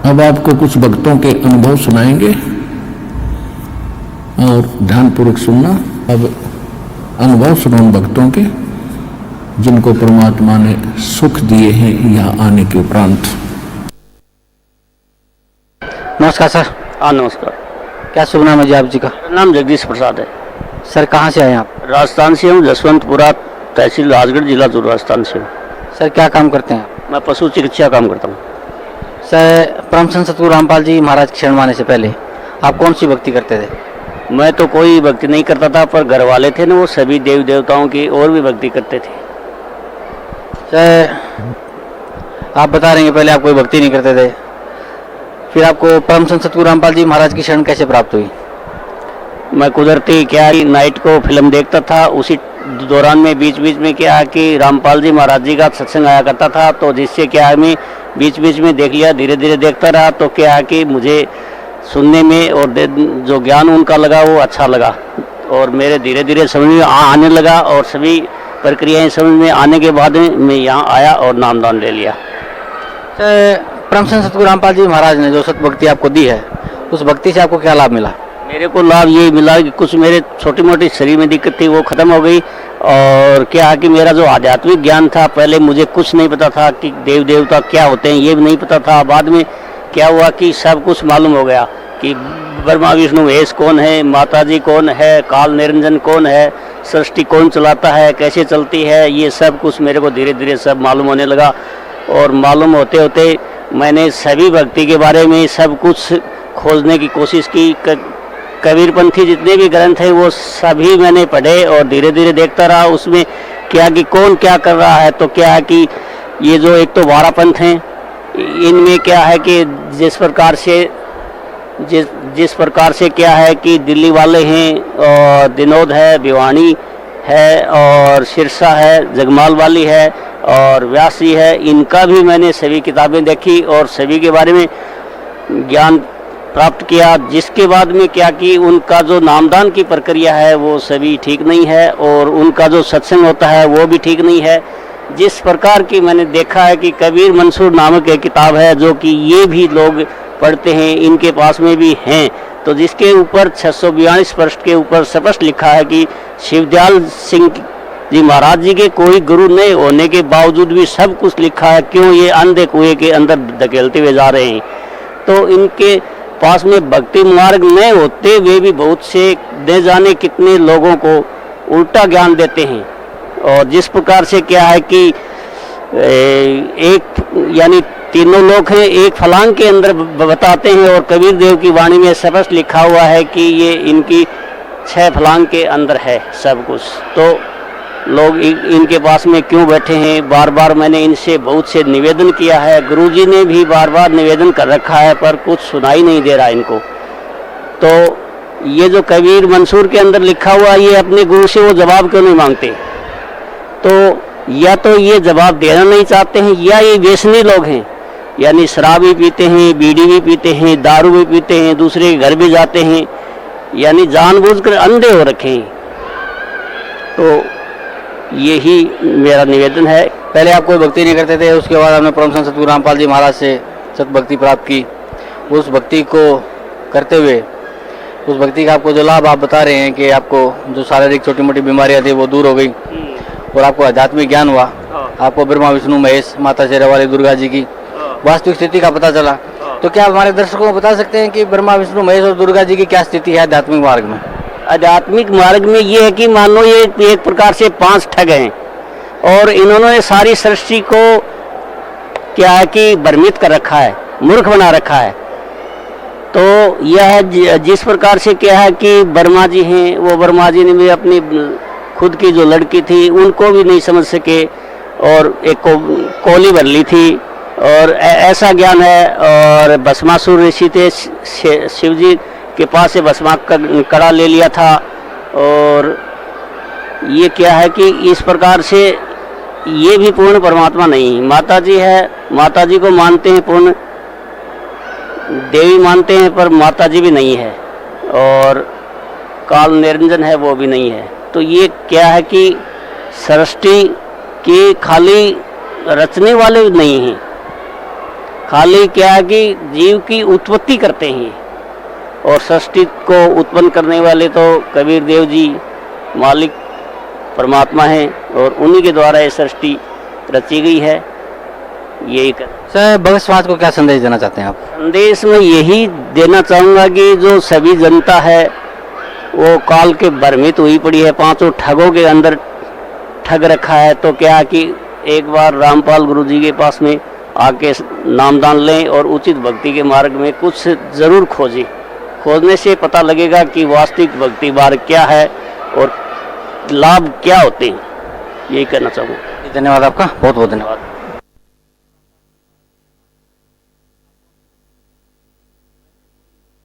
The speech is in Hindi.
अब आपको कुछ भक्तों के अनुभव सुनाएंगे और ध्यानपूर्वक सुनना। अब अनुभव सुनो उन भक्तों के जिनको परमात्मा ने सुख दिए हैं यहाँ आने के उपरांत। नमस्कार सर। हाँ नमस्कार। क्या शुभ नाम है जी आप जी का? नाम जगदीश प्रसाद है। सर कहाँ से आए आप? राजस्थान से हूँ, जसवंतपुरा तहसील राजगढ़, जिला जो राजस्थान से हूँ। सर क्या काम करते हैं आप? मैं पशु चिकित्सा काम करता हूँ। सर परम संत सतगुरु रामपाल जी महाराज के शरण में आने से पहले आप कौन सी भक्ति करते थे? मैं तो कोई भक्ति नहीं करता था, पर घर वाले थे ना, वो सभी देव देवताओं की और भी भक्ति करते थे। सर आप बता रहे हैं पहले आप कोई भक्ति नहीं करते थे, फिर आपको परम संत सतगुरु रामपाल जी महाराज की शरण कैसे प्राप्त हुई? मैं कुदरती क्या नाइट को फिल्म देखता था, उसी दौरान में बीच बीच में क्या कि रामपाल जी महाराज जी का सत्संग आया करता था, तो जिससे क्या मैं बीच बीच में देख लिया, धीरे धीरे देखता रहा, तो क्या कि मुझे सुनने में और जो ज्ञान उनका लगा वो अच्छा लगा, और मेरे धीरे धीरे समझ में आने लगा, और सभी प्रक्रियाएं समझ में आने के बाद मैं यहाँ आया और नामदान ले लिया। सर परम संत सतगुरु रामपाल जी महाराज ने जो सतभक्ति आपको दी है, उस भक्ति से आपको क्या लाभ मिला? मेरे को लाभ ये मिला कि कुछ मेरे छोटी मोटी शरीर में दिक्कत थी वो खत्म हो गई, और क्या कि मेरा जो आध्यात्मिक ज्ञान था, पहले मुझे कुछ नहीं पता था कि देव देवता क्या होते हैं, ये भी नहीं पता था। बाद में क्या हुआ कि सब कुछ मालूम हो गया कि ब्रह्मा विष्णु महेश कौन है, माता जी कौन है, काल निरंजन कौन है, सृष्टि कौन चलाता है, कैसे चलती है, ये सब कुछ मेरे को धीरे धीरे सब मालूम होने लगा। और मालूम होते होते मैंने सभी भक्ति के बारे में सब कुछ खोजने की कोशिश की। कबीरपंथी जितने भी ग्रंथ हैं वो सभी मैंने पढ़े, और धीरे धीरे देखता रहा उसमें क्या कि कौन क्या कर रहा है। तो क्या है कि ये जो एक तो 12 पंथ हैं, इनमें क्या है कि जिस प्रकार से क्या है कि दिल्ली वाले हैं, और दिनोद है, भिवानी है, और सिरसा है, जगमाल वाली है, और व्यास जी है, इनका भी मैंने सभी किताबें देखी और सभी के बारे में ज्ञान प्राप्त किया। जिसके बाद में क्या कि उनका जो नामदान की प्रक्रिया है वो सभी ठीक नहीं है, और उनका जो सत्संग होता है वो भी ठीक नहीं है। जिस प्रकार की मैंने देखा है कि कबीर मंसूर नामक एक किताब है जो कि ये भी लोग पढ़ते हैं, इनके पास में भी हैं, तो जिसके ऊपर 642 पृष्ठ के ऊपर स्पष्ट लिखा है कि शिवदयाल सिंह जी महाराज जी के कोई गुरु नहीं होने के बावजूद भी सब कुछ लिखा है, क्यों ये अंधे कुएं के अंदर धकेलते हुए जा रहे हैं। तो इनके पास में भक्ति मार्ग नहीं होते वे भी बहुत से न जाने कितने लोगों को उल्टा ज्ञान देते हैं। और जिस प्रकार से क्या है कि एक यानी तीनों लोग हैं, एक फलांग के अंदर बताते हैं, और कबीर देव की वाणी में स्पष्ट लिखा हुआ है कि ये इनकी 6 फलांग के अंदर है सब कुछ। तो लोग इनके पास में क्यों बैठे हैं? बार बार मैंने इनसे बहुत से निवेदन किया है, गुरुजी ने भी बार बार निवेदन कर रखा है, पर कुछ सुनाई नहीं दे रहा इनको। तो ये जो कबीर मंसूर के अंदर लिखा हुआ, ये अपने गुरु से वो जवाब क्यों नहीं मांगते? तो या तो ये जवाब देना नहीं चाहते हैं, या ये व्यसनी लोग हैं, यानी शराब भी पीते हैं, बीड़ी भी पीते हैं, दारू भी पीते हैं, दूसरे के घर भी जाते हैं, यानी जानबूझकर अंधे हो रखे हैं। तो यही मेरा निवेदन है। पहले आप कोई भक्ति नहीं करते थे, उसके बाद आपने परम संत सतगुरु रामपाल जी महाराज से सतभक्ति प्राप्त की। उस भक्ति को करते हुए उस भक्ति का आपको जो लाभ आप बता रहे हैं कि आपको जो शारीरिक छोटी मोटी बीमारियां थी वो दूर हो गई, और आपको आध्यात्मिक ज्ञान हुआ, आपको ब्रह्मा विष्णु महेश माता शेरावाली दुर्गा जी की वास्तविक स्थिति का पता चला। तो क्या आप हमारे दर्शकों को बता सकते हैं कि ब्रह्मा विष्णु महेश और दुर्गा जी की क्या स्थिति है आध्यात्मिक मार्ग में? आध्यात्मिक मार्ग में ये है कि मान लो ये एक प्रकार से 5 ठग हैं, और इन्होंने सारी सृष्टि को क्या है कि भ्रमित कर रखा है, मूर्ख बना रखा है। तो यह जिस प्रकार से क्या है कि ब्रह्मा जी हैं, वो ब्रह्मा जी ने भी अपनी खुद की जो लड़की थी उनको भी नहीं समझ सके, और एक कोली भर ली थी, और ऐसा ज्ञान है। और भस्मासुर ऋषि थे, शिव जी के पास से भस्मा कड़ा ले लिया था। और ये क्या है कि इस प्रकार से ये भी पूर्ण परमात्मा नहीं। माता जी है, माता जी को मानते हैं, पूर्ण देवी मानते हैं, पर माता जी भी नहीं है, और काल निरंजन है वो भी नहीं है। तो ये क्या है कि सृष्टि के खाली रचने वाले नहीं हैं, खाली क्या है कि जीव की उत्पत्ति करते हैं और सृष्टि को उत्पन्न करने वाले तो कबीर देव जी मालिक परमात्मा हैं और उन्हीं के द्वारा ये सृष्टि रची गई है। यही कर सर भगत समाज को क्या संदेश देना चाहते हैं आप? संदेश में यही देना चाहूँगा कि जो सभी जनता है वो काल के भ्रमित हुई पड़ी है, पांचों ठगों के अंदर ठग रखा है। तो क्या कि एक बार रामपाल गुरु जी के पास में आके नामदान लें और उचित भक्ति के मार्ग में कुछ ज़रूर खोजें। खोजने से पता लगेगा कि वास्तविक भक्ति मार्ग क्या है और लाभ क्या होते हैं। यही कहना चाहूँगा। धन्यवाद आपका, बहुत बहुत धन्यवाद।